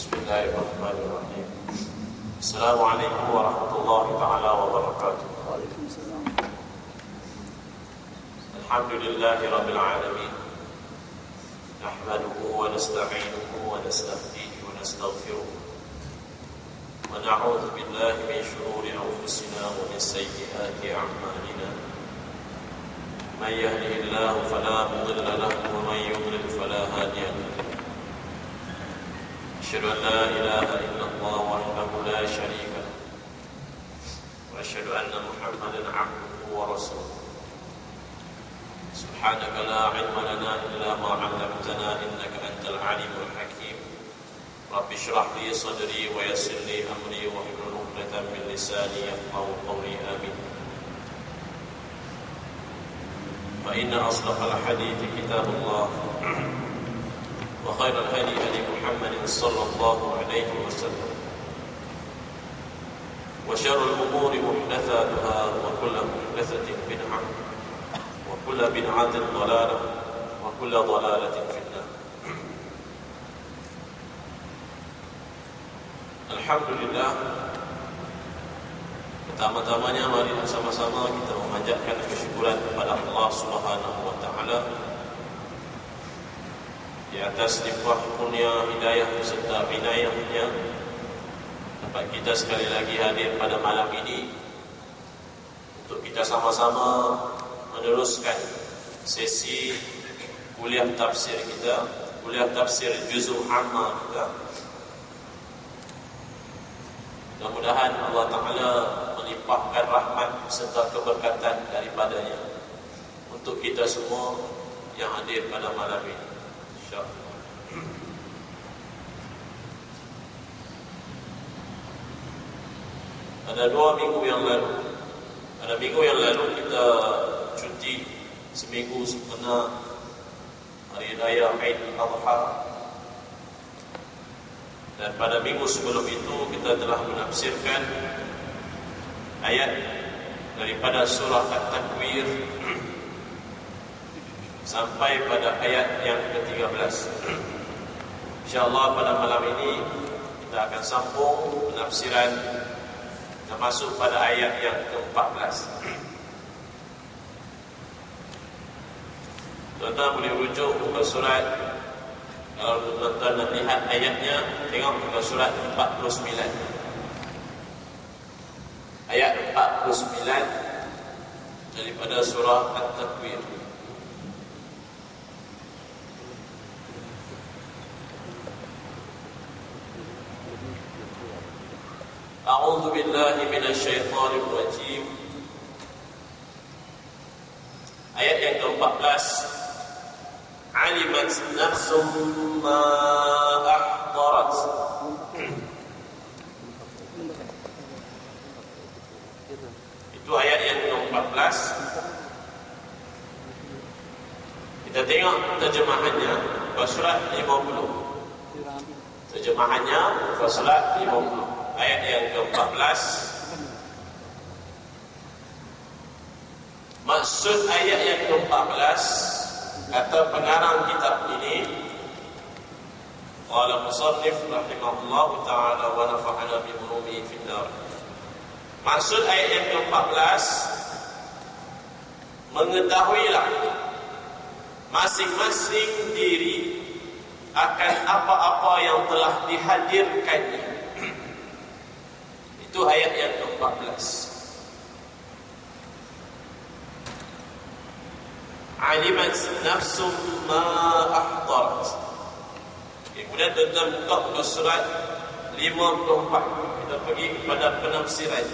Bismillahirrahmanirrahim. Assalamualaikum warahmatullahi ta'ala wabarakatuh. Waalaikumsalam. Alhamdulillahi rabbil alamin. Nahmaduhu wa nasta'inuhu wa nastahdihi wa nastaghfiruh. Wa na'udzu billahi min shururi anfusina wa min sayyiati a'malina. Man yahdihillahu fala mudilla lahu wa man yudlil fala hadiya lahu. أشهد أن لا إله إلا الله وحده لا شريك له وأشهد أن محمدا عبده ورسوله سبحانك لا علم لنا إلا ما علمتنا إنك أنت العليم الحكيم رب اشرح لي صدري ويسر لي أمري واحلل عقدة من لساني يفقهوا قولي آمين. فإن أصدق الحديث كتاب الله وخير الهدي هدي محمد صلى الله عليه وسلم وشر الأمور محدثاتها وكل محدثة بدعة وكل بدعة ضلالة وكل ضلالة في النار. Alhamdulillah, pertama-tamanya mari bersama-sama kita memanjatkan kesyukuran kepada Allah Subhanahu wa taala di atas limpah kurnia hidayah serta inayahnya dapat kita sekali lagi hadir pada malam ini untuk kita sama-sama meneruskan sesi kuliah tafsir kita, kuliah tafsir juzul amma kita. Mudah-mudahan Allah Ta'ala melimpahkan rahmat serta keberkatan daripadanya untuk kita semua yang hadir pada malam ini. Pada 2 minggu yang lalu, kita cuti seminggu sempena Hari Raya Aid Al-Adha. Dan pada minggu sebelum itu kita telah menafsirkan ayat daripada surah At-Takwir sampai pada ayat yang ke-13. InsyaAllah pada malam ini kita akan sambung penafsiran termasuk pada ayat yang ke-14. Tuan-tuan boleh rujuk muka surat. Kalau tuan-tuan nak lihat ayatnya, tengok muka surat 49. Ayat 49 daripada surah At-Takwir. A'udzu billahi minasyaitonir rajim. Ayat yang ke-14. Alimat nafsum ma ahdarat. Itu ayat yang ke-14. Kita tengok terjemahannya muka surat 50. Terjemahannya muka surat 50. Ayat yang ke-14. Maksud ayat yang ke-14 kata pengarang kitab ini, qala musannif rahimahullahu ta'ala wa nafa'ana bi ulumi fid dar. Maksud ayat yang ke-14, mengetahuilah masing-masing diri akan apa-apa yang telah dihadirkannya. Itu ayat yang ke-14. Alimat nafsum ma ahdarat. Kemudian tuan-tuan buka muka surat 54. Kita pergi kepada penafsiran.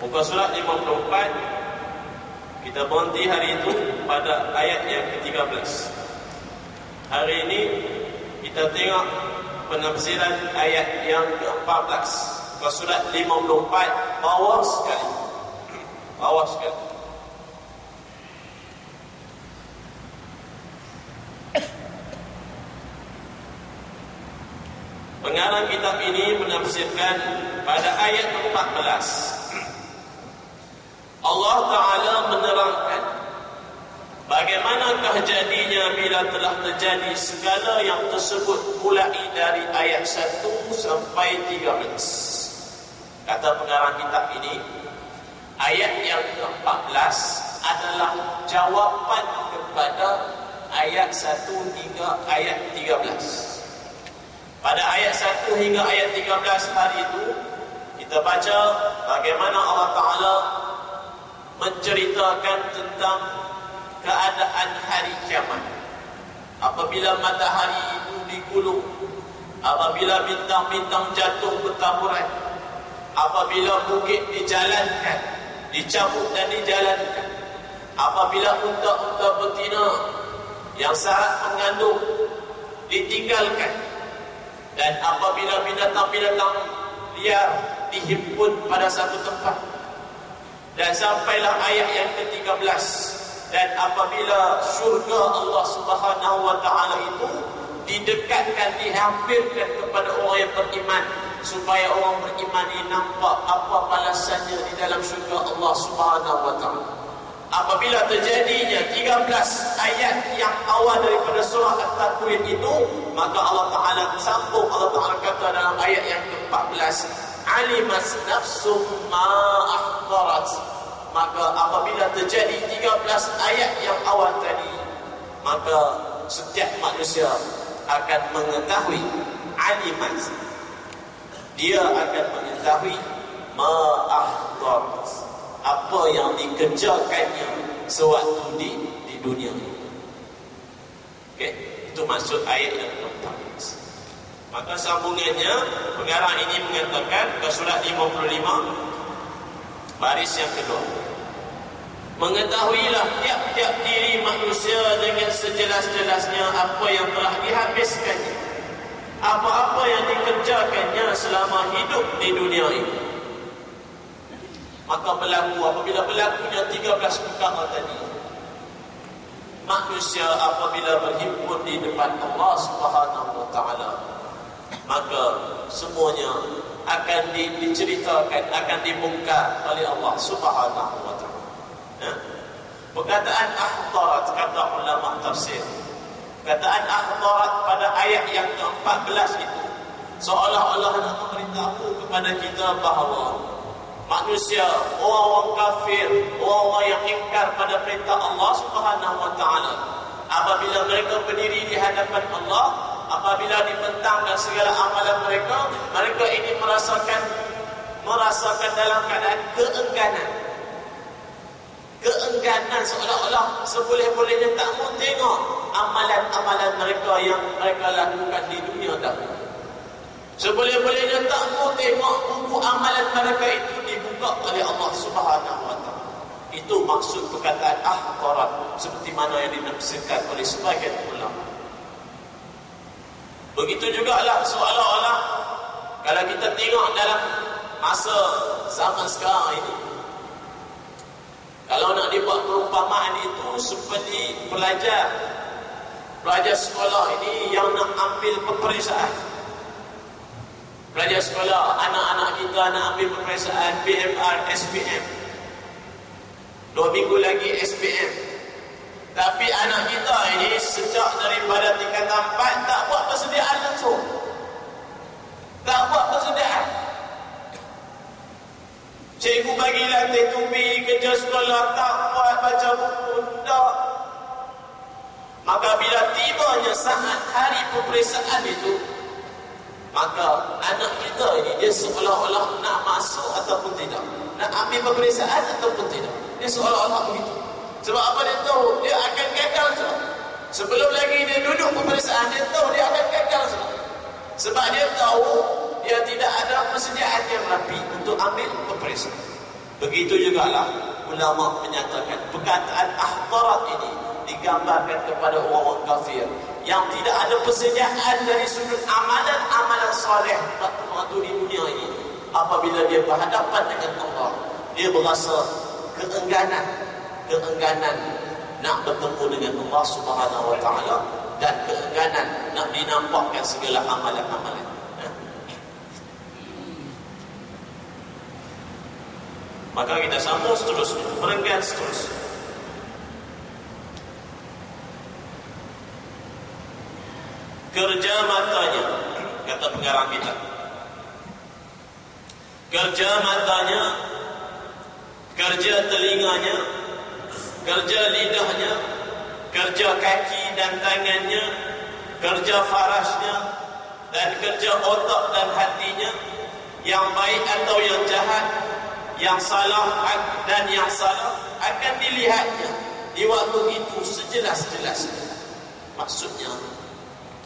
Muka surat 54. Kita berhenti hari itu pada ayat yang ke-13. Hari ini kita tengok penafsiran ayat yang ke-14. Surat 54 bawah sekali. Bawah sekali. Pengarang kitab ini menafsirkan pada ayat 14. Allah Ta'ala menerangkan bagaimana terjadinya bila telah terjadi segala yang tersebut mulai dari ayat 1 sampai 13. Kata pengarang kitab ini, ayat yang ke-14 adalah jawapan kepada ayat 1 hingga ayat 13. Pada ayat 1 hingga ayat 13 hari itu, kita baca bagaimana Allah Ta'ala menceritakan tentang keadaan hari kiamat. Apabila matahari itu digulung, apabila bintang-bintang jatuh bertaburan, apabila bukit dijalankan, dicabut dan dijalankan, apabila unta-unta betina yang syarat mengandung ditinggalkan, dan apabila binatang-binatang liar dihimpun pada satu tempat, dan sampailah ayat yang ke-13, dan apabila syurga Allah Subhanahu wa Ta'ala itu didekatkan, dihampirkan kepada orang yang beriman, supaya orang beriman ini nampak apa balasannya di dalam syurga Allah Subhanahu wa Ta'ala. Apabila terjadinya 13 ayat yang awal daripada surah At-Takwir itu, maka Allah Ta'ala sambung. Allah Ta'ala kata dalam ayat yang ke-14, alimas nafsum ma ahdarat. Maka apabila terjadi 13 ayat yang awal tadi, maka setiap manusia akan mengetahui, alimat, dia akan mengetahui ma ahdarat, apa yang dikerjakannya sewaktu di dunia ini. Okey, itu maksud ayat yang ke-14. Maka sambungannya, pengarang ini mengatakan ke surat 55 baris yang kedua, mengetahuilah tiap-tiap diri manusia dengan sejelas-jelasnya apa yang telah dihabiskannya, apa-apa yang dikerjakannya selama hidup di dunia ini. Maka berlaku, apabila berlakunya 13 perkara tadi, manusia apabila berhimpun di depan Allah Subhanahu wa Ta'ala, maka semuanya akan diceritakan, akan dibongkar oleh Allah Subhanahu wa Ta'ala. Perkataan ahdarat, kata ulama tafsir, perkataan ahdarat pada ayat yang ke-14 itu seolah-olah nak memberitahu kepada kita bahawa manusia, orang-orang kafir, orang-orang yang ingkar pada perintah Allah Subhanahu wa Ta'ala, apabila mereka berdiri di hadapan Allah, apabila dibentangkan segala amalan mereka, mereka ini merasakan dalam keadaan keengganan, seolah-olah seboleh-bolehnya tak mau tengok amalan-amalan mereka yang mereka lakukan di dunia dahulu. Seboleh-bolehnya tak mau tengok buku amalan mereka itu dibuka oleh Allah Subhanahu wa Ta'ala. Itu maksud perkataan ahdarat, seperti mana yang dinafsirkan oleh sebagian ulama. Begitu jugalah seolah-olah kalau kita tengok dalam masa zaman sekarang ini, kalau nak dibuat perumpamaan itu seperti pelajar sekolah ini yang nak ambil peperiksaan. Pelajar sekolah, anak-anak kita nak ambil peperiksaan BMR, SPM. 2 minggu lagi SPM. Tapi anak kita ini sejak daripada tingkatan 4 tak buat persediaan langsung. Tak buat persediaan. Cikgu bagi lantai tumbi kerja sekolah, tak buat baca buku, tak. Maka bila tibanya saat hari peperiksaan itu, maka anak kita ini dia seolah-olah nak masuk ataupun tidak, nak ambil peperiksaan ataupun tidak. Dia seolah-olah begitu. Sebab apa dia tahu? Dia akan gagal sebab. Sebelum lagi dia duduk peperiksaan, dia tahu dia akan gagal sebab. Sebab dia tahu dia tidak ada persediaan yang rapi untuk ambil peperiksaan. Begitu jugalah ulama menyatakan perkataan ahdarat ini digambarkan kepada orang-orang kafir yang tidak ada persediaan dari sudut amalan-amalan soleh waktu di dunia ini. Apabila dia berhadapan dengan Allah, dia berasa keengganan nak bertemu dengan Allah Subhanahu wa Ta'ala, dan keengganan nak dinampakkan segala amalan-amalan. Maka kita sambung seterusnya, merenggan seterusnya. kerja matanya, kata pengarang kita, kerja matanya, kerja telinganya, kerja lidahnya, kerja kaki dan tangannya, kerja farasnya, dan kerja otak dan hatinya, yang baik atau yang jahat, yang salah dan yang salah, akan dilihatnya di waktu itu sejelas-jelasnya. Maksudnya,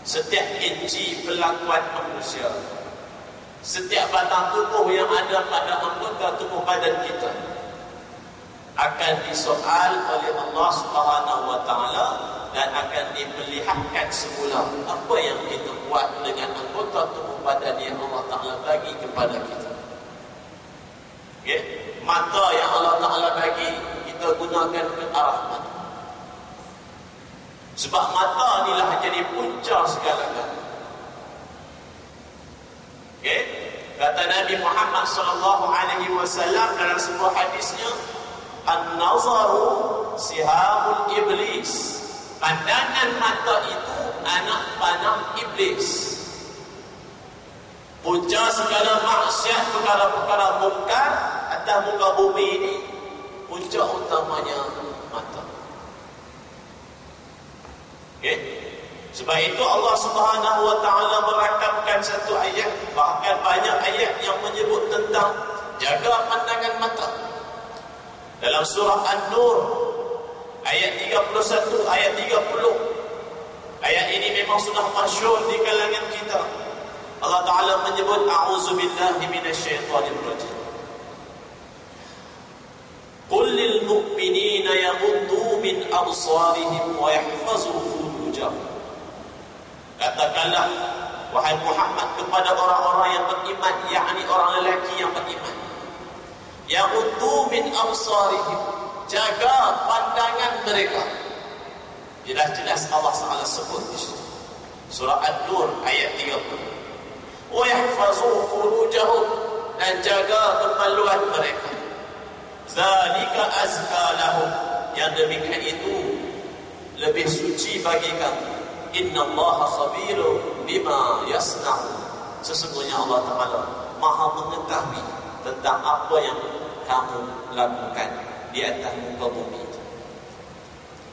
setiap inci kelakuan manusia, setiap batang tubuh yang ada pada anggota tubuh badan kita akan disoal oleh Allah Subhanahu wa taala dan akan diperlihatkan semula apa yang kita buat dengan anggota tubuh badan yang Allah Taala bagi kepada kita. Okay? Mata yang Allah Taala bagi, kita gunakan ke arah mata. Sebab mata inilah jadi punca segala-galanya. Okay? Kata Nabi Muhammad sallallahu alaihi wasallam dalam sebuah hadisnya, an-nazaru sihamul iblis. Pandangan mata itu anak panah iblis. Punca segala maksiat, perkara-perkara mungkar atas muka bumi ini, punca utamanya mata. Okay? Sebab itu Allah Subhanahu wa taala merakamkan satu ayat, bahkan banyak ayat yang menyebut tentang jaga pandangan mata. Dalam surah An-Nur ayat 31, ayat 30. Ayat ini memang sudah masyhur di kalangan kita. Allah Ta'ala menyebut, a'udzubillahi minasyaitanir rajim. Qul lil mu'minina yaghuddu min absarihim wa yahfazu furujahum. Katakanlah, wahai Muhammad, kepada orang-orang yang beriman, yakni orang lelaki yang beriman, yaghuddu min absarihim, jaga pandangan mereka. Jelas-jelas Allah Taala sebut di situ. Surah An-Nur ayat 30. Wa yahfazu furujahum, dan jaga kemaluan mereka. Zalika azka lahum, yang demikian itu lebih suci bagi kamu. Innallaha khabirun bima yasna'un. Sesungguhnya Allah Taala Maha mengetahui tentang apa yang kamu lakukan di atas muka bumi.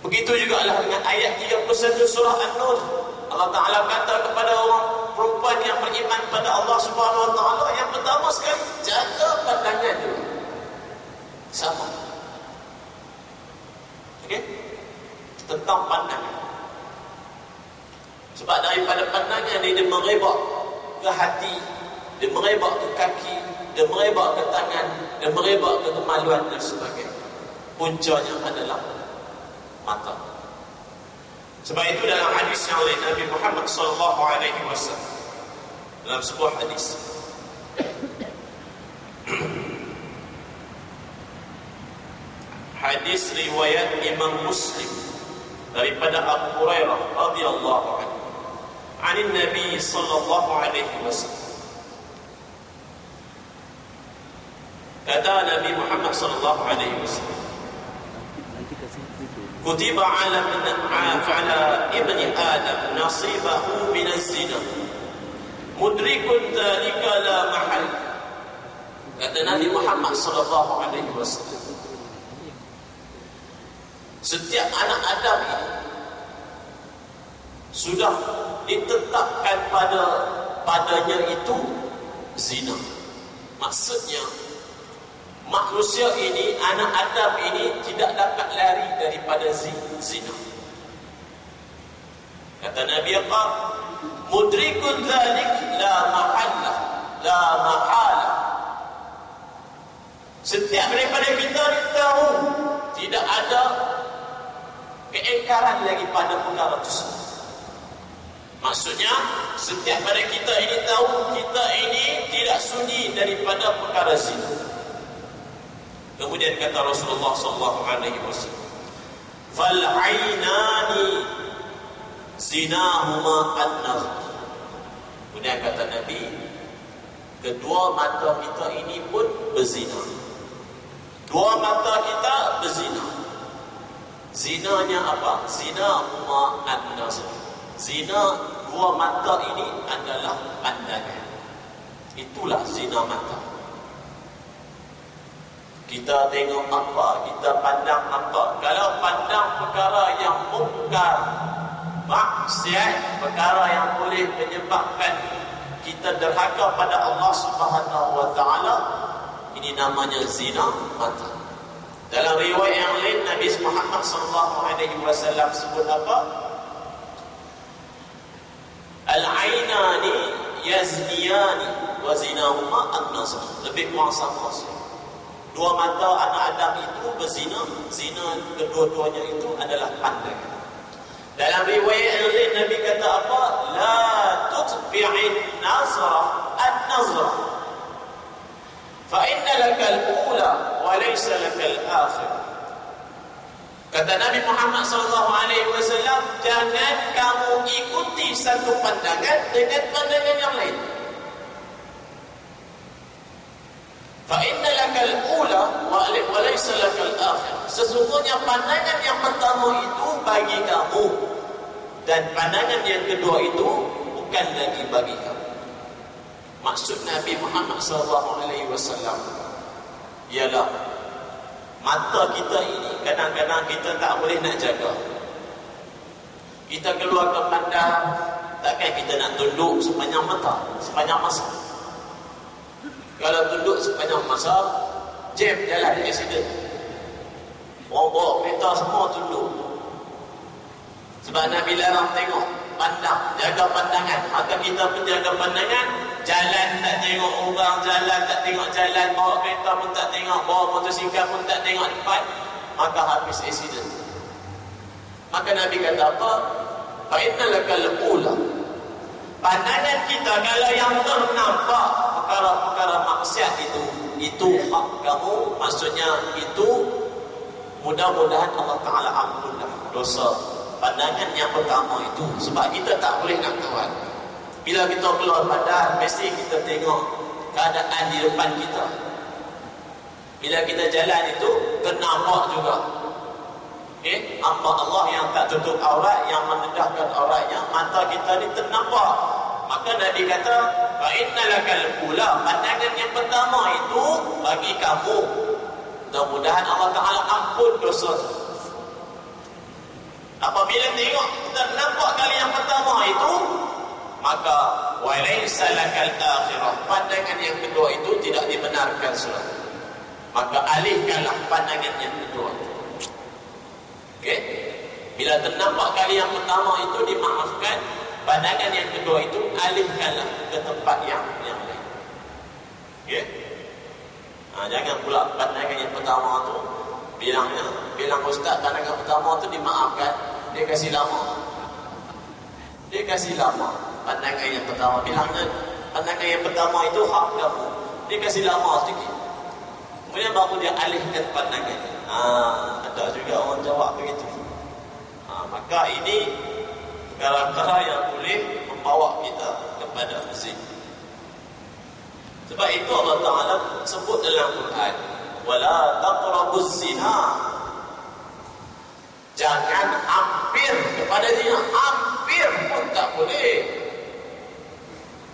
Begitu juga dengan ayat 31 surah An-Nur. Allah Ta'ala kata kepada orang perempuan yang beriman pada Allah Subhanahu wa taala, yang pertama sekali, jaga pandangan dulu. Sama. Okey? Tentang pandangan. Sebab daripada pandangan ni, dia merebak ke hati, dia merebak ke kaki, dia merebak ke tangan, dia merebak ke kemaluan dan sebagainya. Puncanya adalah mata. Sebab itu dalam hadis yang lain, Nabi Muhammad sallallahu alaihi wasallam dalam sebuah hadis, hadis riwayat Imam Muslim daripada Abu Hurairah radhiyallahu anhu, anin Nabi sallallahu alaihi wasallam, kata Nabi Muhammad sallallahu alaihi wasallam, kutiba ala ibni Adam nasibahu min az-zina mudrikun dhalika la mahal. Kata Nabi Muhammad sallallahu alaihi wasallam, setiap anak Adam ini sudah ditetapkan padanya itu zina. Maksudnya, manusia ini, anak Adam ini tidak dapat lari daripada zina. Kata Nabi Qam, mudrikun dhalik la mahala, la mahala. Setiap daripada kita tahu tidak ada keingkaran lagi pada perkara tersebut. Maksudnya, setiap daripada kita ini tahu kita ini tidak sunyi daripada perkara zina. Kemudian kata Rasulullah sallallahu alaihi wasallam, fal ainani zinahuma an-nazar. Kemudian kata Nabi, kedua mata kita ini pun berzina. Dua mata kita berzina. Zinanya apa? Zinahuma an-nazar. Zina dua mata ini adalah pandangan. Itulah zina mata. Kita tengok apa, kita pandang apa. Kalau pandang perkara yang mungkar, maksiat, perkara yang boleh menyebabkan kita derhaka pada Allah Subhanahu wa taala, ini namanya zina mata. Dalam riwayat yang lain Nabi Muhammad sallallahu alaihi wasallam sebut apa? Al-ainani yazniyani wa zinahuma an-nazar. Lebih kurang sama. Dua mata anak Adam itu berzina, zina kedua-duanya itu adalah pandangan. Dalam riwayat yang lain Nabi kata apa? La tutbi'in nazra an-nazra. Fa inna lakal ula wa laysa lakal akhir. Kata Nabi Muhammad sallallahu alaihi wasallam, jangan kamu ikuti satu pandangan dengan pandangan yang lain. Fa inna lakal ula wa laysa lakal akhir. Sesungguhnya pandangan yang pertama itu bagi kamu dan pandangan yang kedua itu bukan lagi bagi kamu. Maksud Nabi Muhammad sallallahu alaihi wasallam ialah mata kita ini kadang-kadang kita tak boleh nak jaga. Kita keluar ke pandang, takkan kita nak tunduk sepanjang masa. Kalau tunduk sepanjang masa, jam jalan accident. Orang bawa kereta semua tunduk. Sebab Nabi larang tengok, pandang, jaga pandangan. Maka kita pun jaga pandangan. Jalan tak tengok orang, jalan tak tengok jalan, bawa kereta pun tak tengok, bawa motosikal pun tak tengok depan, maka habis accident. Maka Nabi kata apa? Fa inna lakal ula. Pandangan kita kalau yang ternampak perkara-perkara maksiat itu hak kamu, maksudnya itu mudah-mudahan Allah Ta'ala ampunlah dosa pandangan yang pertama itu. Sebab kita tak boleh nak kawal. Bila kita keluar pandang, mesti kita tengok keadaan di depan kita. Bila kita jalan itu, ternampak juga. Apa Allah yang tak tutup aurat, yang menedahkan auratnya, mata kita ni ternampak. Maka Nabi kata, fa innalakal ula, pandangan yang pertama itu bagi kamu. Mudah-mudahan Allah Ta'ala ampun dosa. Apabila tengok ternampak kali yang pertama itu, maka walaysa lakal akhirah, pandangan yang kedua itu tidak dibenarkan sudah. Maka alihkanlah pandangan yang kedua. Okey. Bila ternampak kali yang pertama itu dimaafkan, pandangan yang kedua itu alihkanlah ke tempat yang lain. Okey. Jangan pula pandangan yang pertama tu bilang ustaz pandangan pertama tu dimaafkan, dia kasih lama. Pandangan yang pertama bilangnya pandangan yang pertama itu hak kamu, dia kasih lama sedikit, kemudian baru dia alihkan pandangan. Ada juga orang jawab begitu. Maka ini perkara-perkara yang boleh membawa kita kepada zina. Sebab itu Allah Ta'ala sebut dalam Quran, wala taqrabuz zina, jangan hampir kepada zina, hampir pun tak boleh.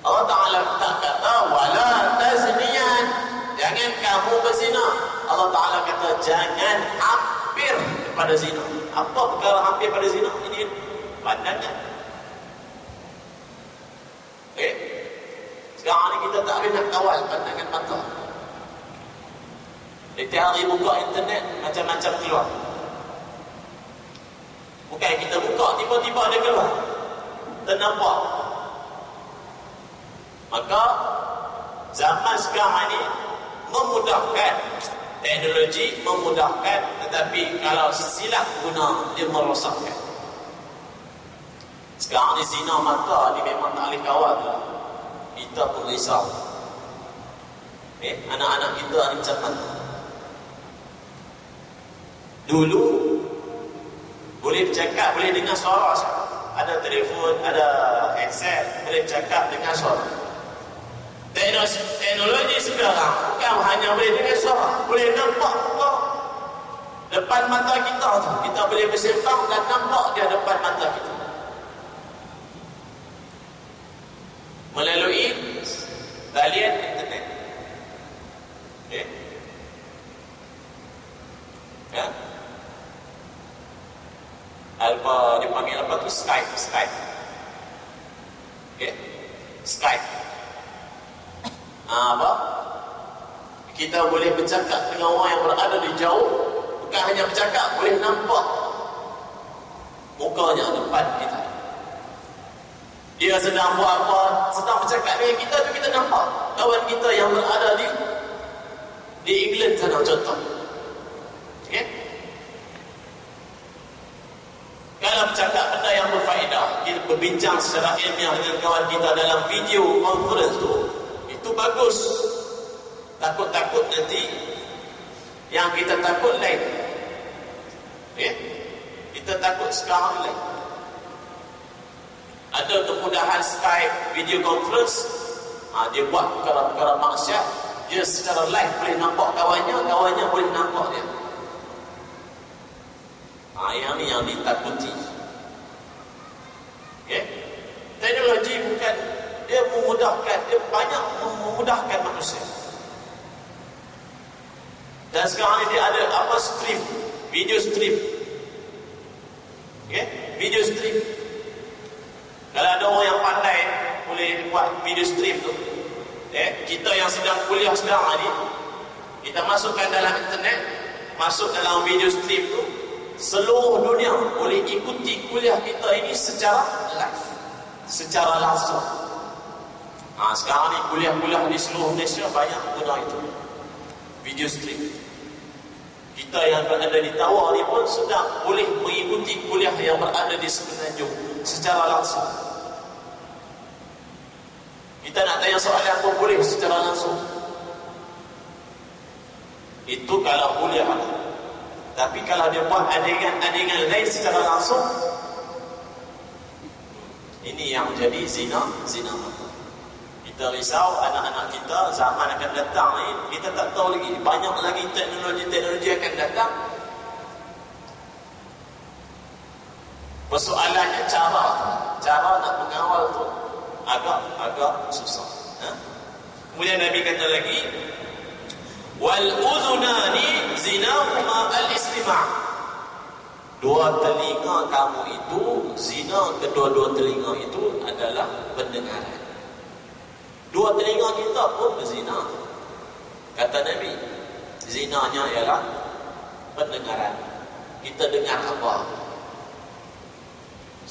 Allah Ta'ala tak kata wala tazniyan, jangan kamu berzina. Allah Ta'ala kata jangan hampir kepada zina. Apa perkara hampir pada zina? Ini pandangan. Sekarang ni kita tak boleh nak kawal pandangan mata. Setiap hari buka internet, macam-macam keluar. Bukan kita buka, tiba-tiba ada keluar, ternampak. Maka zaman sekarang ni memudahkan, teknologi memudahkan, tetapi kalau silap guna, dia merosakkan. Sekarang ni zina mata ni memang tak boleh kawal. Kita pun risau. Anak-anak kita ni macam mana? Dulu boleh bercakap, boleh dengar suara. Ada telefon, ada headset, boleh bercakap dengan suara. Teknologi sekarang bukan hanya boleh dengar suara, boleh nampak juga. Depan mata kita tu, kita boleh bersembang dan nampak dia depan mata kita. melalui talian internet. Okay. Ya. Apa dipanggil apa tu? Skype. Okay. Skype. Apa? Kita boleh bercakap dengan orang yang berada di jauh. Bukan hanya bercakap, boleh nampak mukanya depan kita. Dia sedang buat apa, sedang bercakap dengan kita tu kita nampak. Kawan kita yang berada di England sana contoh. Okay? Kalau bercakap benda yang berfaedah, kita berbincang secara ilmiah dengan kawan kita dalam video conference tu, itu bagus. Takut-takut nanti yang kita takut lain. Okay? Kita takut sekarang lain. Ada kemudahan Skype video conference, dia buat perkara-perkara maksiat, dia secara live boleh nampak kawannya boleh nampak dia. Yang ni yang ditakuti. Okay? Teknologi bukan, dia memudahkan, dia banyak memudahkan manusia. Dan sekarang ni dia ada apa, stream, video stream. Okay? Video stream. Kalau ada orang yang pandai boleh buat video stream tu, kita yang sedang kuliah sekarang ni, kita masukkan dalam internet, masuk dalam video stream tu, seluruh dunia boleh ikuti kuliah kita ini secara live, secara langsung. Sekarang ni kuliah-kuliah di seluruh Malaysia banyak guna itu, video stream. Kita yang berada di Tawau ni pun sedang boleh mengikuti kuliah yang berada di Semenanjung secara langsung. Kita nak tanya soalan pun boleh secara langsung. Itu kalau kuliah. Tapi kalau dia buat adegan-adegan lain secara langsung, ini yang jadi zina mata. Kita risau anak-anak kita zaman akan datang ni, kita tak tahu lagi, banyak lagi teknologi akan datang. Persoalannya cara nak mengawal tu agak susah. Kemudian Nabi kata lagi, wal udhunani zinahuma al-istima'. Dua telinga kamu itu, zina kedua-dua telinga itu adalah pendengaran. Dua telinga kita pun berzina. Kata Nabi, zinanya ialah pendengaran. Kita dengar apa?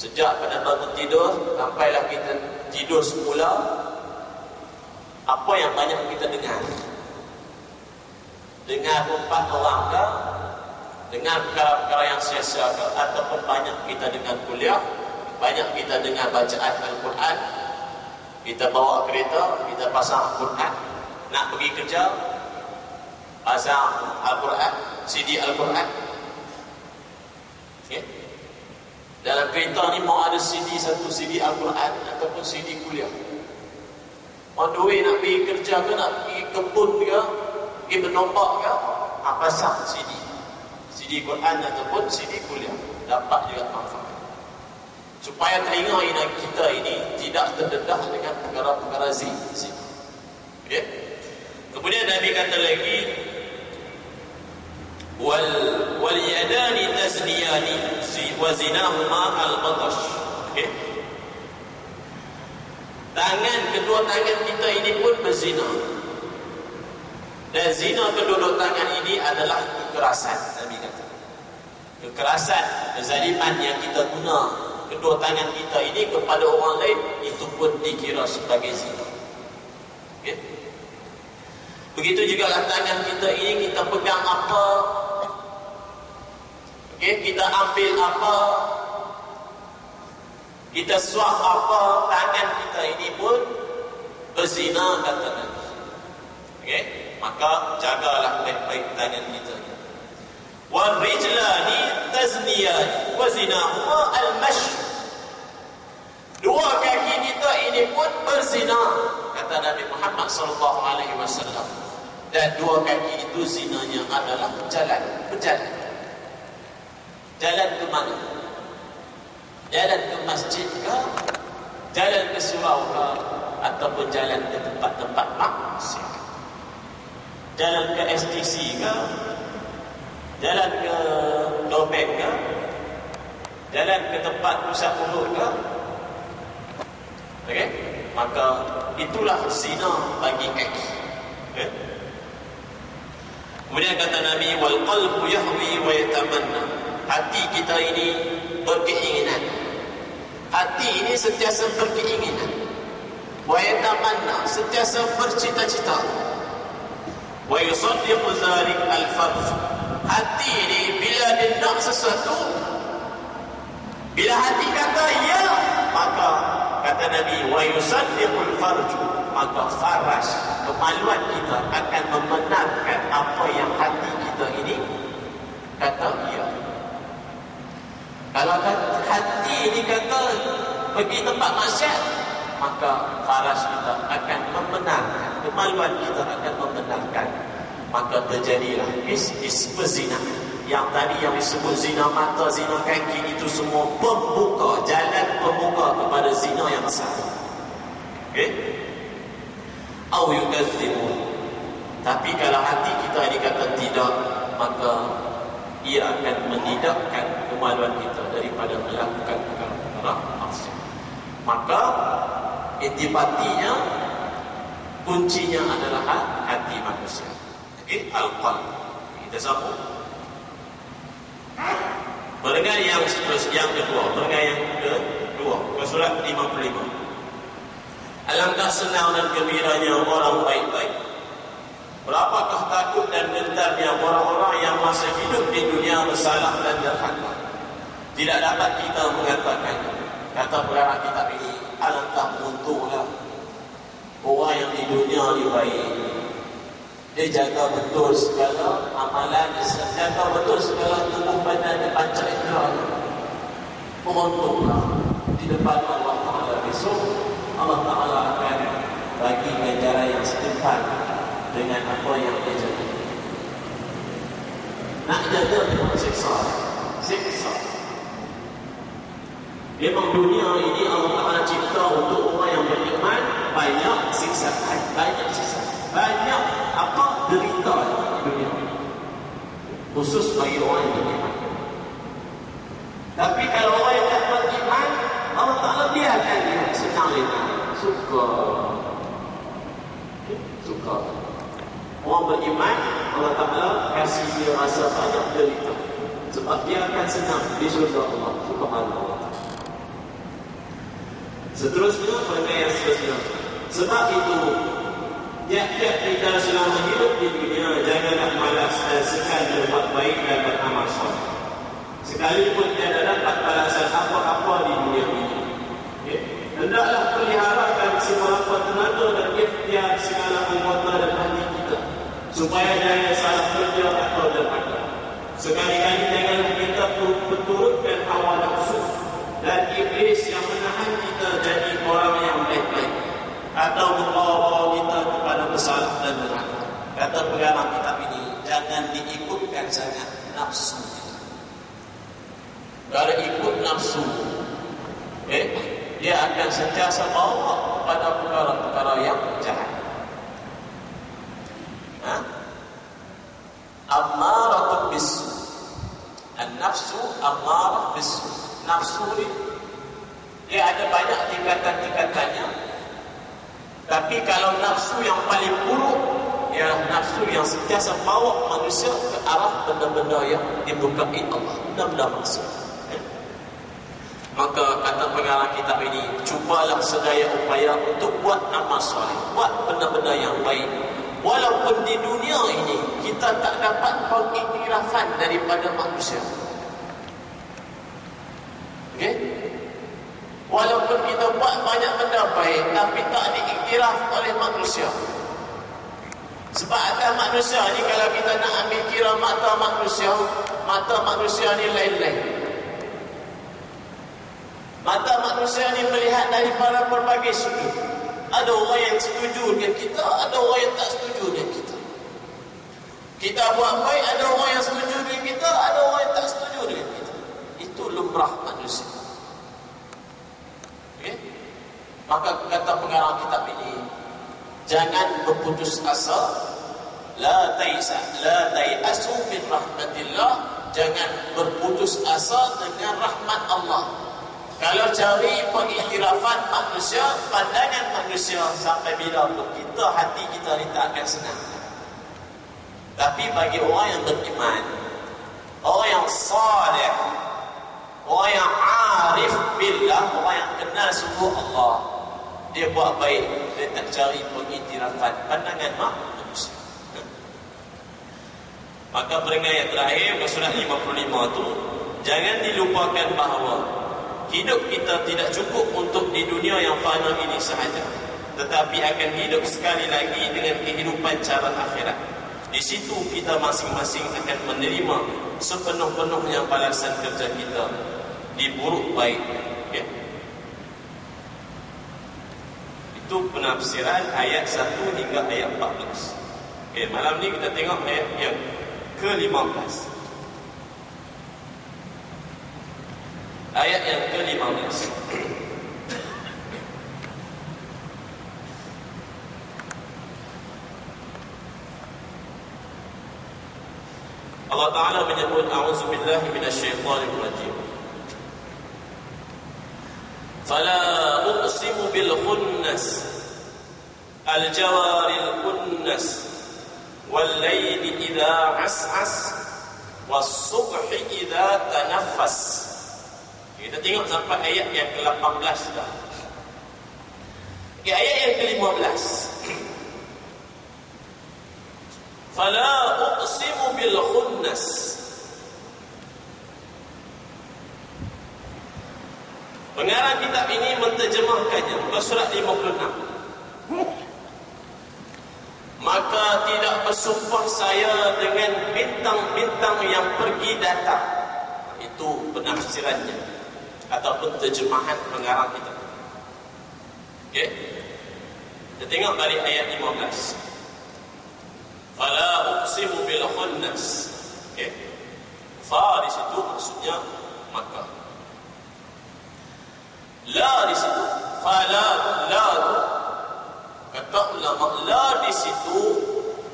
Sejak pada bangun tidur sampailah kita tidur semula, apa yang banyak kita dengar? Dengar empat orang ke? Dengar perkara-perkara yang sia-sia ke? Ataupun banyak kita dengar kuliah, banyak kita dengar bacaan Al-Quran, kita bawa kereta, kita pasang Al-Quran, nak pergi kerja, pasang Al-Quran, CD Al-Quran. Okay? Dalam kereta ni mau ada CD, satu CD Al-Quran ataupun CD kuliah. On the way nak pergi kerja ke, nak pergi kebun ke, pergi menompak ke, pasang CD Quran ataupun CD kuliah, dapat juga manfaat. Supaya telinga kita ini tidak terdedah dengan perkara-perkara zina. Okay? Kemudian Nabi kata lagi, wal yadani tazniyani wa zinahuma al-batash. Okay? Kedua tangan kita ini pun berzina. Dan zina kedua-dua tangan ini adalah kekerasan. Nabi kata, kekerasan, kezaliman yang kita guna kedua tangan kita ini kepada orang lain, itu pun dikira sebagai zina. Okay? Begitu juga tangan kita ini, kita pegang apa, okay, kita ambil apa, kita suap apa, tangan kita ini pun berzina, kata Nabi. Okay? Maka jagalah baik-baik tangan kita. Wal rijlani tazniyani wa zinahuma al-mash. Dua kaki kita ini pun berzina, kata Nabi Muhammad sallallahu alaihi wasallam. Dan dua kaki itu zinanya adalah berjalan. Jalan ke mana? Jalan ke masjid ke? Jalan ke surau ke? ataupun jalan ke tempat-tempat maksiat. Jalan ke STC ke, jalan ke Dobek ke, jalan ke tempat pusat mulut ke, okey, maka itulah zina bagi kaki. Okay? Kemudian kata Nabi, wal qalbu yahwi wa yatamanna. Hati kita ini berkeinginan. Hati ini sentiasa berkeinginan. Wa yatamanna, sentiasa bercita-cita. Wa yusaddiqu dzalik al-farj. Hati ini bila dia nak sesuatu, bila hati kata ya, maka kata Nabi, wa yusaddiqul farj, maka faraj, kemaluan kita akan membenarkan apa yang hati kita ini kata ya. Kalau hati ini kata pergi tempat maksiat, maka faraj kita akan membenarkan, kemaluan kita akan membenarkan. Maka terjadilah perzinahan. Yang tadi yang disebut zina mata, zina kaki, itu semua pembuka, jalan pembuka kepada zina yang besar. Okey? Au yukadzimun. Tapi kalau hati kita ini kata tidak, maka ia akan menidakkan kemaluan kita daripada melakukan perkara-perkara maksiat. Maka intipatinya, kuncinya adalah hati manusia. Okey, al-qalb. Kita sambung. Mendengar yang kedua, ke surat 55. Alangkah senang dan gembiranya orang baik-baik. Berapakah takut dan gentarnya orang-orang yang masih hidup di dunia bersalah dan derhaka. Tidak dapat kita mengatakan, kata pengarang kitab ini, alangkah untunglah orang yang di dunia ini baik. Dia jaga betul segala amalan, dia jaga betul segala tubuh badan dan panca indera. Menguntunglah di depan Allah Ta'ala besok. Allah Ta'ala akan bagi ganjaran yang setimpal dengan apa yang dia jaga. Nak jaga memang siksa. Memang dunia ini Allah Ta'ala cipta untuk orang yang beriman, banyak siksaan, banyak apa derita di dunia ini, khusus bagi orang yang beriman. Tapi kalau orang yang tak beriman, Allah Ta'ala biarkan dia senang lena, suka. Orang beriman, Allah Ta'ala kasih dia rasa banyak derita, sebab dia akan senang di syurga Allah Subhanahu wa Ta'ala. Seterusnya, perkara yang seterusnya, sebab itu tiap-tiap kita selama hidup di dunia, janganlah malas dan sekali berbuat baik dan beramal soleh. Sekalipun tiada dapat balasan apa-apa di dunia ini. Okay? Hendaklah peliharakan semampu tenaga dan ikhtiar segala anggota dan hati kita, supaya jangan salah kerja atau derhaka. Sekali-kali janganlah kita berturutkan hawa nafsu dan iblis yang menahan kita jadi orang yang baik-baik, atau membawa kita kepada bersalah dan neraka. Kata pengarang kitab ini, jangan diikutkan sangat nafsu. Kalau ikut nafsu, dia akan sentiasa bawa kepada perkara-perkara yang jahat. Ammaratun bisu. An-nafsu ammarah bisu. Nafsu ni dia ada banyak tingkatan-tingkatannya. Tapi kalau nafsu yang paling buruk, ialah nafsu yang sentiasa bawa manusia ke arah benda-benda yang dimurkai Allah, benda-benda maksiat. Maka kata pengarang kitab ini, cubalah sedaya upaya untuk buat amal soleh, buat benda-benda yang baik. Walaupun di dunia ini kita tak dapat pengiktirafan daripada manusia. Okey? Walaupun kita buat banyak benda baik, tapi tak diiktiraf oleh manusia. Sebab atas manusia ni, kalau kita nak ambil kira mata manusia ni lain-lain. Mata manusia ni melihat daripada berbagai sudut. Ada orang yang setuju dengan kita, ada orang yang tak setuju dengan kita. Kita buat baik, ada orang yang setuju dengan kita, ada orang yang tak setuju dengan kita. Itu lumrah manusia. Okay? Maka kata pengarang kitab ini, jangan berputus asa, la tayasu min rahmatillah, jangan berputus asa dengan rahmat Allah. Kalau cari pengiktirafan manusia, pandangan manusia, sampai bila pun kita, hati kita ni tak akan senang. Tapi bagi orang yang beriman, orang yang salih, orang yang arif billah, orang yang kenal sungguh Allah, dia buat baik, dia tak cari pengiktirafan pandangan manusia. Maka peringatan yang terakhir surat 55 tu, jangan dilupakan bahawa hidup kita tidak cukup untuk di dunia yang fana ini sahaja, tetapi akan hidup sekali lagi dengan kehidupan cara akhirat. Di situ kita masing-masing akan menerima sepenuh-penuhnya balasan kerja kita di buruk baik. Okay. Itu penafsiran ayat 1 hingga ayat 14. Okay, malam ni kita tengok ayat yang ke-15. Ayat yang ke-15. Allah Ta'ala menyebut, a'udzubillahi minasyaitanir rajim. Fala uqsimu bil khunnas al-jawaril kunnas wal layli idza as'as was subhi idza tanaffas. Kita tengok sampai ayat yang ke-18 dah. Okay, ayat yang ke-15. Fala uqsimu bil khunnas. Pengarang kitab ini menterjemahkannya muka surat 56. Maka tidak bersumpah saya dengan bintang-bintang yang pergi datang. Itu penafsirannya ataupun terjemahan pengarang kita. Okey. Kita tengok balik ayat 15. Fala uqsimu bil khunnas. Okey. Fa di situ maksudnya maka. La di situ, fala la. Kata ulama, la di situ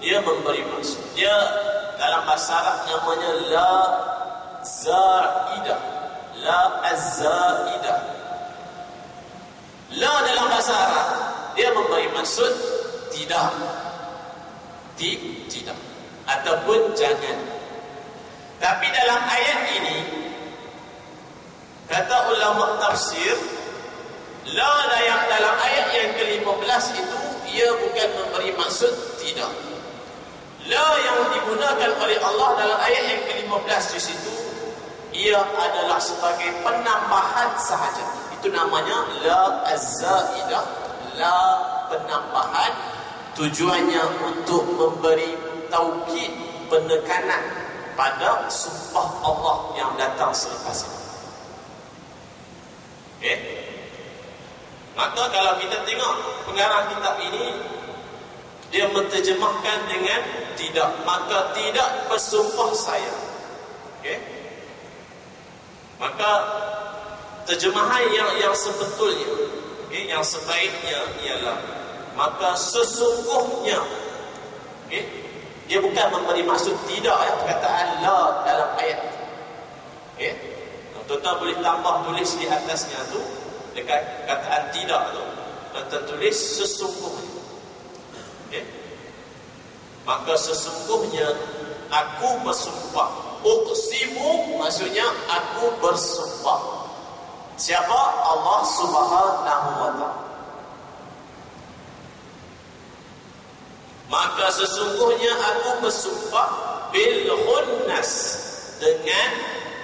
dia memberi maksud. Dia dalam bahasa Arab namanya la zaidah. La az-zaidah. La dalam bahasa Arab dia memberi maksud tidak. Tidak ataupun jangan. Tapi dalam ayat ini kata ulama tafsir, la yang dalam ayat yang ke-15 itu ia bukan memberi maksud tidak. La yang digunakan oleh Allah dalam ayat yang ke-15 di situ, ia adalah sebagai penambahan sahaja. Itu namanya la az-zaidah, la penambahan. Tujuannya untuk memberi taukid, penekanan pada sumpah Allah yang datang selepas ini. Okay. Maka kalau kita tengok pengarang kitab ini, dia menterjemahkan dengan tidak, maka tidak bersumpah saya. Okay. Maka terjemahan yang sebetulnya, okay, yang sebaiknya ialah maka sesungguhnya. Okay. Dia bukan memberi maksud tidak ya, perkataan la dalam ayat. Okay. Tuan-tuan boleh tambah tulis di atasnya tu, dekat kataan tidak tu, tuan-tuan tulis sesungguhnya. Okay. Maka sesungguhnya aku bersumpah. Uqsimu maksudnya aku bersumpah. Siapa? Allah Subhanahu wa ta'ala. Maka sesungguhnya aku bersumpah bil khunnas, dengan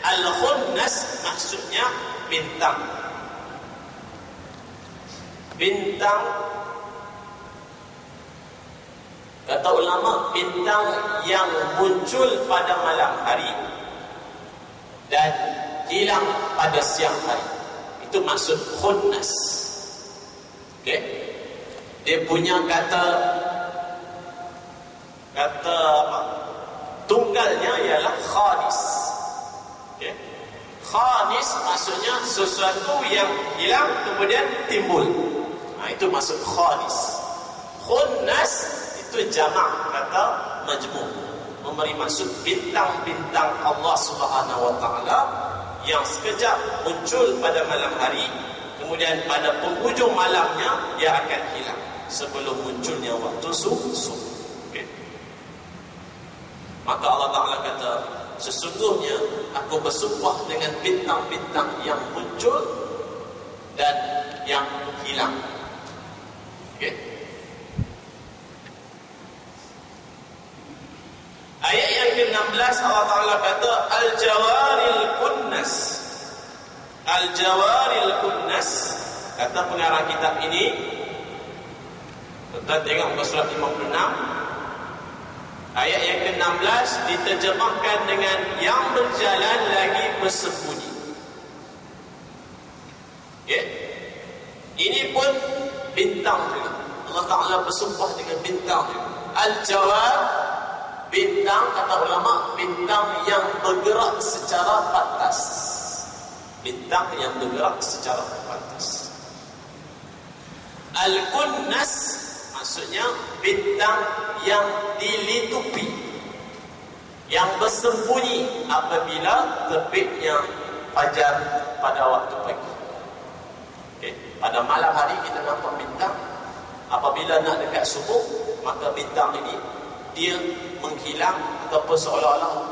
al-khunnas maksudnya bintang. Bintang, kata ulama, bintang yang muncul pada malam hari dan hilang pada siang hari. Itu maksud khunnas. Okay? Dia punya kata apa? Tunggalnya ialah khanis. Okay? Khanis maksudnya sesuatu yang hilang kemudian timbul. Itu maksud khanis. Khunnas itu jamak kata majmu', memberi maksud bintang-bintang Allah Subhanahu wa taala yang sekejap muncul pada malam hari, kemudian pada penghujung malamnya dia akan hilang sebelum munculnya waktu subuh. Okay. Maka Allah Ta'ala kata, sesungguhnya aku bersumpah dengan bintang-bintang yang muncul dan yang hilang. Okay. Ayat yang ke-16 Allah Ta'ala kata Al-Jawaril Kunnas. Al-Jawaril Kunnas, kata pengarang kitab ini, kita tengok muka surat 56. Ayat yang ke-16 diterjemahkan dengan yang berjalan lagi bersembunyi. Okay. Ini pun bintang juga. Allah Ta'ala bersumpah dengan bintang juga. Al-Jawar, bintang, kata ulama, bintang yang bergerak secara pantas. Bintang yang bergerak secara pantas. Al-Kunnas maksudnya bintang yang dilitupi, yang bersembunyi apabila terbitnya fajar pada waktu pagi. Okay. Pada malam hari kita nampak bintang. Apabila nak dekat subuh, maka bintang ini dia menghilang ataupun seolah-olah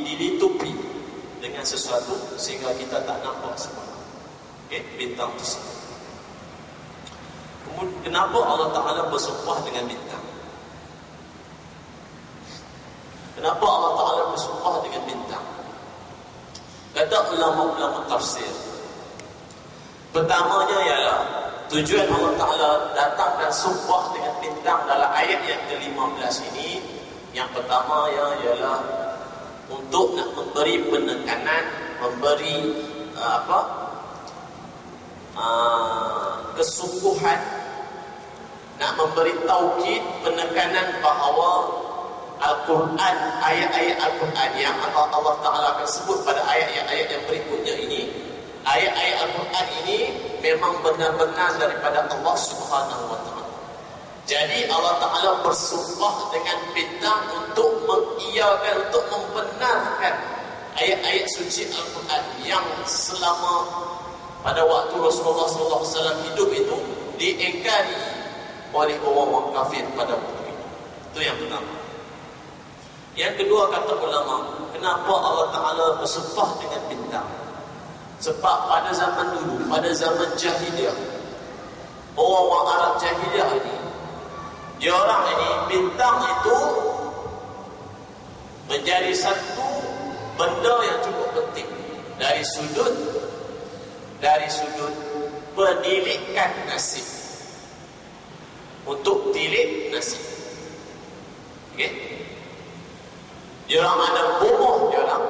dilitupi dengan sesuatu sehingga kita tak nampak semua. Okay, bintang tersebut. Kemudian kenapa Allah Ta'ala bersumpah dengan bintang? Kenapa Allah Ta'ala bersumpah dengan bintang? Kata ulama-ulama tafsir, pertamanya ialah tujuan Allah Ta'ala datangkan sumpah dengan bintang dalam ayat yang ke-15 ini. Yang pertama ialah untuk nak memberi penekanan, memberi kesungguhan, nak memberi taukid, penekanan bahawa Al-Quran, ayat-ayat Al-Quran yang Allah Ta'ala akan sebut pada ayat-ayat yang berikutnya ini, ayat-ayat Al-Quran ini memang benar-benar daripada Allah Subhanahu wa taala. Jadi Allah Ta'ala bersumpah dengan bintang untuk mengiyakan, untuk membenarkan ayat-ayat suci Al-Quran yang selama pada waktu Rasulullah SAW hidup itu diingkari oleh orang-orang kafir pada waktu itu. Itu yang pertama. Yang kedua, kata ulama, kenapa Allah Ta'ala bersumpah dengan bintang? Sebab pada zaman dulu, pada zaman jahiliyah, orang-orang Arab jahiliyah ini, dia orang ini, bintang itu menjadi satu benda yang cukup penting dari sudut penilikan nasib, untuk tilik nasib. Okey, dia orang ada bomoh, dia orang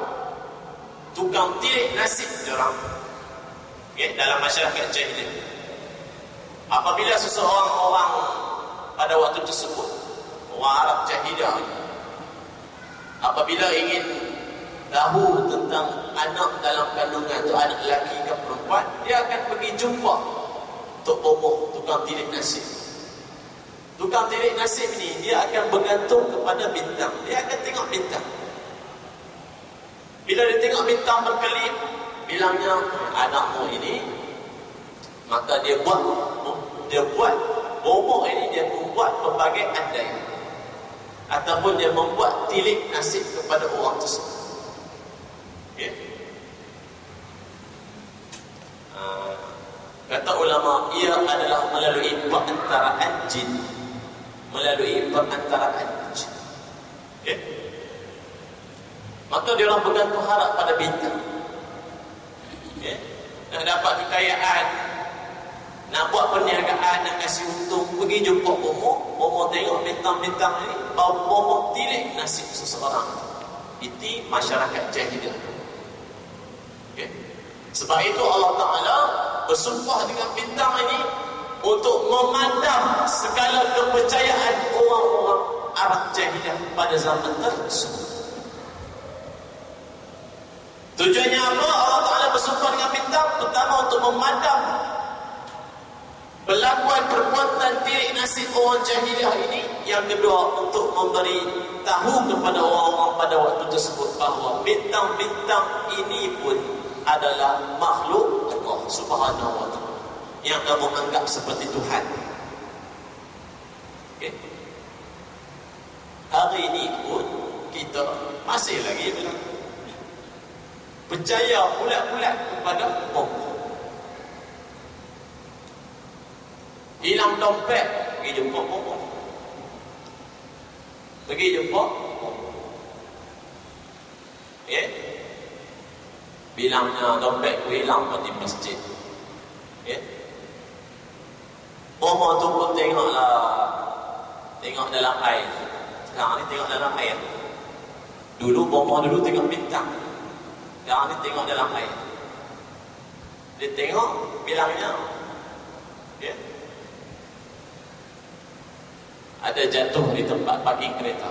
tukang tilik nasib, dia orang. Okey, dalam masyarakat jahiliyah, apabila seseorang orang pada waktu tersebut, orang Arab jahiliyah, apabila ingin tahu tentang anak dalam kandungan itu, anak lelaki ke perempuan, dia akan pergi jumpa Tok Bomoh, tukang tilik nasib. Tukang tilik nasib ni dia akan bergantung kepada bintang. Dia akan tengok bintang. Bila dia tengok bintang berkelip, bilangnya anakmu ini, maka dia buat Bomoh ini, dia membuat pelbagai andaian ataupun dia membuat tilik nasib kepada orang tersebut. Okay. Kata ulama, ia adalah melalui perantaraan jin. Melalui perantaraan jin. Okay. Maka dia orang bergantung harap pada bintang. Okay. Nak dapat kekayaan, nak buat perniagaan, nak kasih untung, pergi jumpa Bomoh. Bomoh tengok bintang-bintang ini, bawa Bomoh tilik nasib seseorang. Itu masyarakat jahiliyah. Okay. Sebab itu Allah Ta'ala bersumpah dengan bintang ini untuk memandang segala kepercayaan orang-orang Arab jahiliyah pada zaman tersebut. Tujuannya apa? Allah Ta'ala bersumpah dengan bintang. Pertama, untuk memandang kelakuan perbuatan tirik nasib orang jahiliah ini. Yang kedua, untuk memberi tahu kepada orang-orang pada waktu tersebut bahawa bintang-bintang ini pun adalah makhluk Allah Subhanahu wa ta'ala yang kamu anggap seperti Tuhan. Okay. Hari ini pun kita masih lagi bilang percaya bulat-bulat kepada Allah. Hilang dompet, pergi jumpa Allah. Pergi jumpa Allah. Okay. Bilangnya dompet ku hilang di masjid. Okay. Bomo tu pun tengoklah, tengok dalam air. Sekarang ni tengok dalam air. Dulu bomo dulu tengok bintang. Sekarang ni tengok dalam air. Dia tengok bilangnya, okay. Ada jatuh di tempat parking kereta.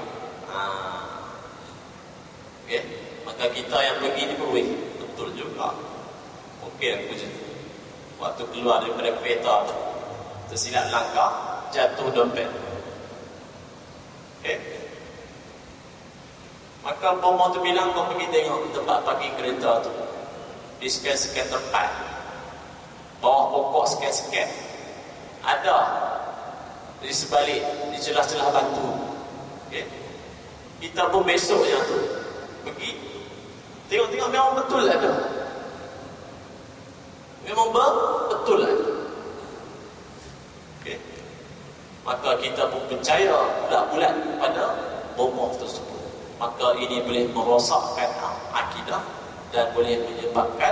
Okay. Maka kita yang pergi ni pun betul juga. Okey aku je. Waktu keluar daripada kereta tu, tersilap langkah, jatuh dompet. Okay. Maka bomo tu bilang kau pergi tengok di tempat parking kereta tu. Di sekian-sekian tempat, bawah pokok sekian-sekian, ada di sebalik, di celah-celah batu. Okay. Kita pun besoknya tu pergi tengok-tengok, memang betul ada. Memang betul ada. Okay. Maka kita pun percaya bulat-bulat pada bomoh tersebut. Maka ini boleh merosakkan akidah dan boleh menyebabkan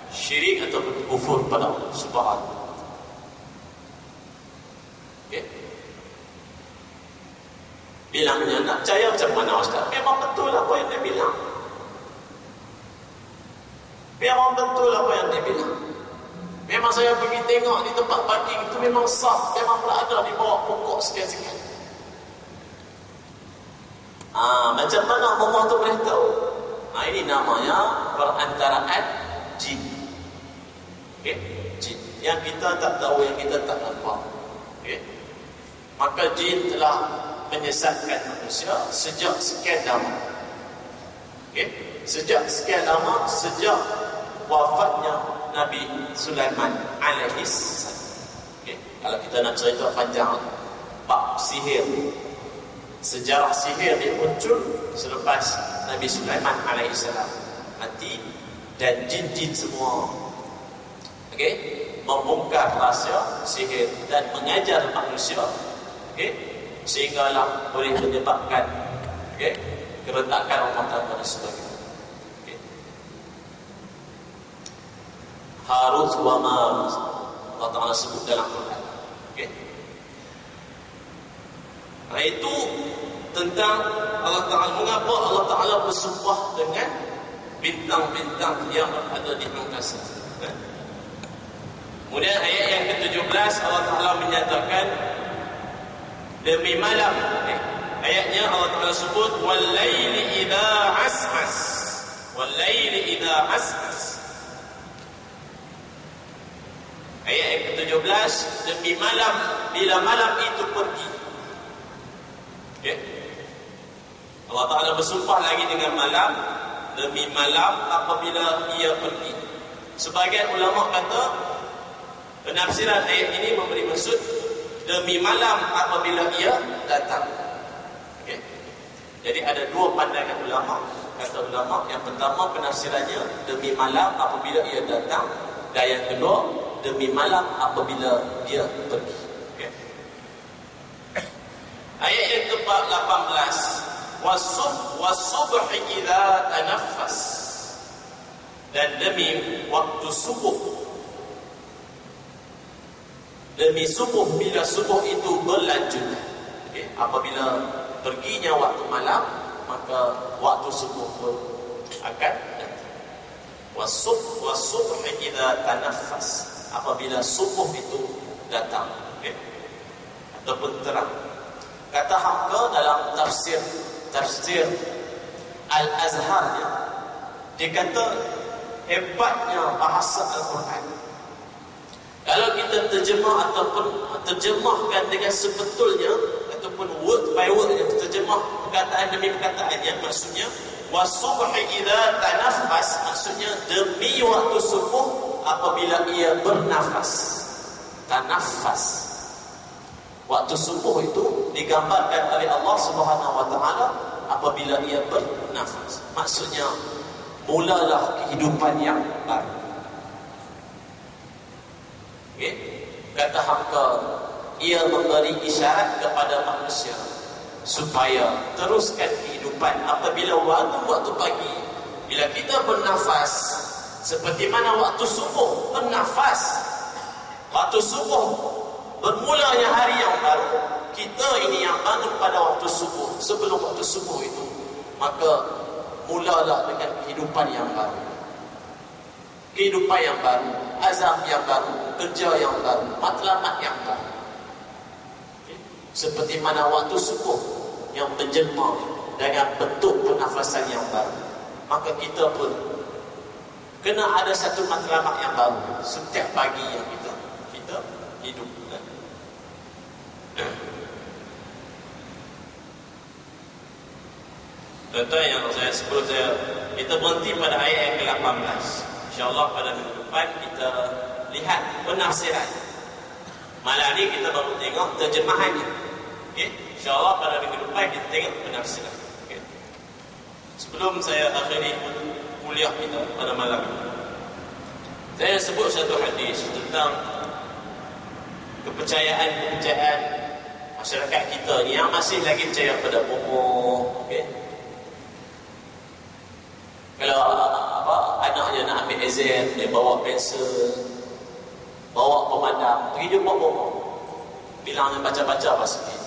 syirik atau kufur pada Allah Subhanahu. Okay. Bilangnya nak percaya macam mana Ustaz? Memang betul apa yang dia bilang. Memang betul apa yang dia bilang. Memang saya pergi tengok di tempat parking itu memang sah, memang berada di bawah pokok sekian-sekian. Macam mana Allah tu boleh tahu? Ini namanya perantaraan jin. Okay? Jin. Yang kita tak tahu, yang kita tak nampak. Okay? Maka jin telah menyesatkan manusia sejak sekian lama. Okay? Sejak sekian lama, sejak wafatnya Nabi Sulaiman alaihi salam. Okay? Kalau kita nak cerita panjang, bab sihir, sejarah sihir dia muncul selepas Nabi Sulaiman alaihi salam mati, dan jin-jin semua, okay, membongkar rahsia sihir dan mengajar manusia, okay, sehinggalah boleh menyebabkan, okay, keretakan rumah tangga dan sebagainya. Okay. Harut wa Marut Allah Ta'ala sebut dalam Quran. Okay. Itu tentang Allah Ta'ala, mengapa Allah Ta'ala bersumpah dengan bintang-bintang yang ada di angkasa. Kemudian ayat yang ke-17 Allah Ta'ala menyatakan demi malam. Ayatnya Allah Ta'ala sebut wal-laili idza as'as, wal-laili idza as'as. Ayat yang ke-17, demi malam bila malam itu pergi. Okay. Allah Ta'ala bersumpah lagi dengan malam, demi malam apabila ia pergi. Sebagian ulama kata penafsiran ayat ini memberi maksud demi malam apabila ia datang. Okay. Jadi ada dua pandangan ulama. Kata ulama yang pertama penafsirannya demi malam apabila ia datang, dan yang kedua demi malam apabila dia pergi. Okay. Ayat yang ke-18 was-subhi idza tanaffas, dan demi waktu subuh, demi subuh bila subuh itu berlanjut. Okay. Apabila perginya waktu malam, maka waktu subuh pun akan datang. Was-subhi idza tanaffas, apabila subuh itu datang, okay, ataupun terang. Kata Hamka dalam tafsir Al-Azhar, dia kata hebatnya bahasa Al-Quran. Kalau kita kita terjemahkan dengan sebetulnya ataupun word by word, terjemah perkataan demi perkataannya, maksudnya wasubhi idza tanaffas, maksudnya demi waktu subuh apabila ia bernafas. Tanaffas, waktu subuh itu digambarkan oleh Allah Subhanahu wa taala apabila ia bernafas, maksudnya mulalah kehidupan yang baru. Okay? Kata Hamka, ia memberi isyarat kepada manusia supaya teruskan kehidupan apabila waktu pagi, bila kita bernafas seperti mana waktu subuh bernafas, waktu subuh bermulanya hari yang baru, kita ini yang bangun pada waktu subuh, sebelum waktu subuh itu, maka mulalah dengan kehidupan yang baru. Kehidupan yang baru, azam yang baru, kerja yang baru, matlamat yang baru. Seperti mana waktu subuh yang menjelma dengan bentuk pernafasan yang baru, maka kita pun kena ada satu matlamat yang baru setiap pagi yang kita hidup. Contoh yang sebelum kita berhenti pada ayat yang ke-18. InsyaAllah pada minggu depan kita lihat penafsiran. Malam ni kita baru tengok terjemahannya. Okay? InsyaAllah pada minggu depan kita tengok penafsiran. Okay? Sebelum saya akhiri kuliah kita pada malam ini, saya sebut satu hadis tentang kepercayaan masyarakat kita ni yang masih lagi percaya pada bomoh. Okay? Kalau anaknya nak ambil exam, dia bawa pensel, bawa pemandang, pergi jumpa bomoh, bilangnya baca-baca apa sikit,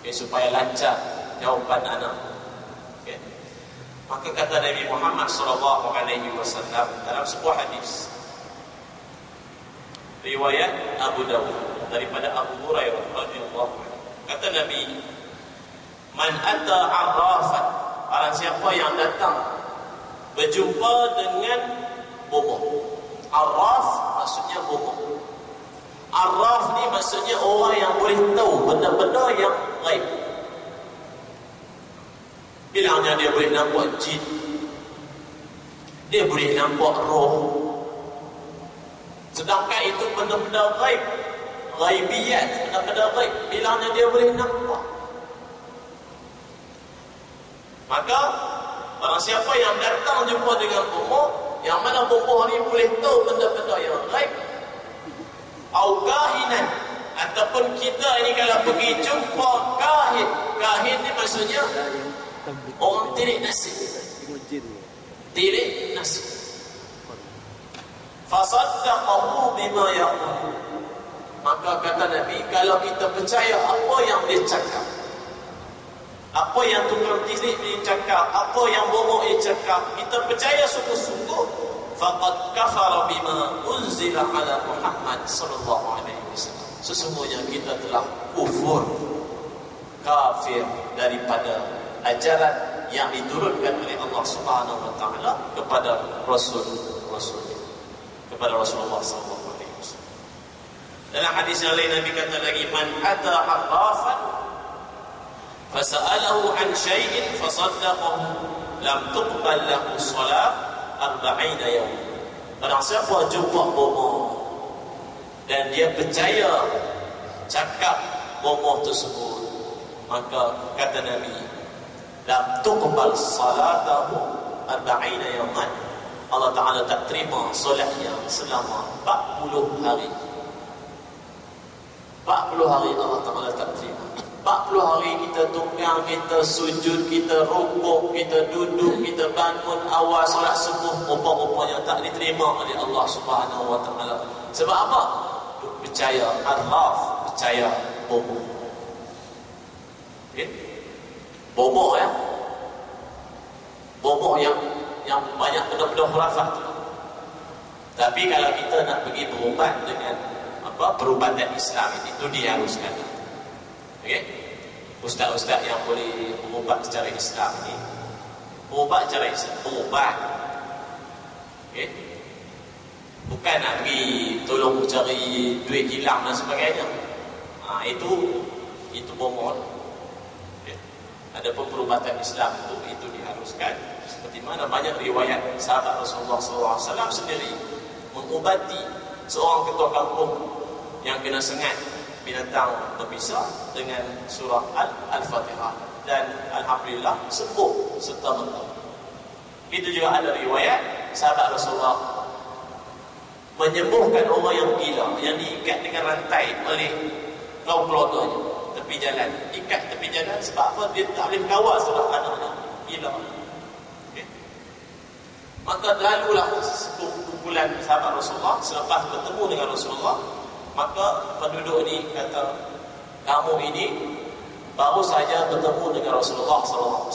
okay, supaya lancar jawapan anak. Okay. Maka kata Nabi Muhammad SAW dalam sebuah hadis riwayat Abu Dawud daripada Abu Hurairah radhiyallahu anhu, kata Nabi, man ata arrafan, barang siapa yang datang berjumpa dengan bomoh. Arraf maksudnya bomoh. Arraf ni maksudnya orang yang boleh tahu benda-benda yang gaib. Bilangnya dia boleh nampak jin, dia boleh nampak roh. Sedangkan itu benda-benda gaib, gaibiyat, benda-benda gaib, bilangnya dia boleh nampak. Maka barang siapa yang datang jumpa dengan bomoh, yang mana bomoh ni boleh tahu benda-benda yang gaib, au kahinan, ataupun kita ini kalau pergi jumpa kahin. Kahin ni maksudnya orang tirik nasi. Tirik nasi. Fasaddaqahu bima yaqul. Maka kata Nabi, kalau kita percaya apa yang dia cakap, apa yang tukang tirik dia cakap, apa yang bomoh dia cakap, kita percaya sungguh-sungguh, faqad kafara bima unzila ala Muhammad sallallahu alaihi wasallam. Sesungguhnya kita telah kufur, kafir daripada ajaran yang diturunkan oleh Allah Subhanahu wa taala kepada rasul-rasul, kepada Rasulullah sallallahu alaihi wasallam. Dalam hadis yang lain Nabi kata lagi, man ata arrafan fasa'alahu an syai'in fasaddaqahu lam tuqbal lahu salat 40 yawm. Barang siapa jumpa bomoh dan dia percaya cakap bomoh tersebut, maka kata Nabi, lam tuqbal salatahu 40 yawman. Allah Ta'ala tak terima solatnya selama 40 hari. 40 hari Allah Ta'ala tak terima. 40 hari kita tunggang, kita sujud, kita rukuk, kita duduk, kita bangun awal solat subuh, rupa-rupanya tak diterima oleh Allah Subhanahu wa taala. Sebab apa? Percaya arraf, percaya bomoh. Okay? Bomoh ya. Bomoh yang banyak benda-benda khurafat. Tapi kalau kita nak pergi berubat dengan perubatan Islam itu diharuskan. Okay? Ustaz-ustaz yang boleh berubat secara Islam ini, berubat secara Islam, berubat. Okay? Bukan nak pergi tolong cari duit hilang dan sebagainya. Itu bomoh. Okay. Ada perubatan Islam itu diharuskan. Seperti mana banyak riwayat sahabat Rasulullah SAW sendiri mengubati seorang ketua kampung yang kena sengat binatang berbisa dengan surah Al-Fatihah, dan alhamdulillah sembuh serta merta. Itu juga ada riwayat sahabat Rasulullah menyembuhkan orang yang gila, yang diikat dengan rantai oleh kaum keluarganya tepi jalan. Ikat tepi jalan sebab apa? Dia tak boleh kawal sebab anaknya gila. Okay. Maka lalulah kumpulan sahabat Rasulullah selepas bertemu dengan Rasulullah. Maka penduduk ini kata, kamu ini baru saja bertemu dengan Rasulullah SAW,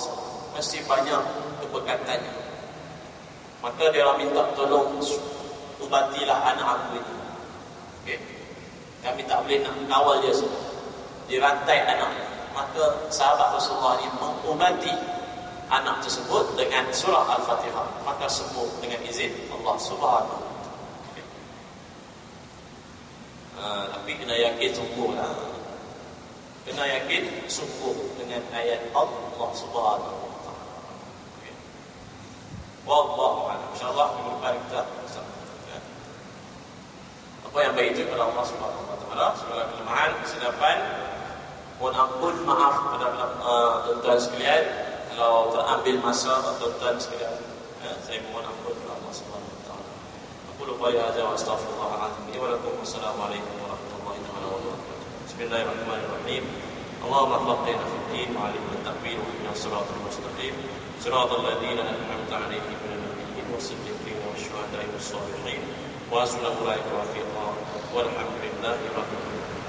mesti banyak kebekatannya. Maka dia orang minta tolong, ubatilah anak aku ini. Okay. Kami tak boleh nak kawal dia semua, dirantai anaknya. Maka sahabat Rasulullah ini mengubati anak tersebut dengan surah Al-Fatihah, maka sembuh dengan izin Allah Subhanahu. Tapi kena yakin sungguh lah. Kena yakin sungguh dengan ayat Allah Subhanahu wa ta'ala. Okay. Wallahu a'lam. InsyaAllah minggu depan kita bersama. Apa yang baik itu kepada Allah Subhanahu wa ta'ala. Segala kelemahan, kesilapan, mohon ampun, maaf kepada tuan-tuan sekalian kalau terambil masa tuan-tuan sekalian. Saya mohon ampun kepada Allah Subhanahu wa ta'ala. Aku lupa ya azza wa astaghfirullahaladzim. Wassalamualaikum warahmatullahi wabarakatuh. Bismillahirrahmanirrahim. Allahumma faqihna fid din wa 'allimna at-ta'wil wa ihdinas siratal mustaqim. Siratal ladzina an'amta 'alaihim minal nabiyyin was-siddiqin wasyuhada'i was-shalihin wa hasuna ulaika rafiqa. Walhamdulillahi rabbil alamin.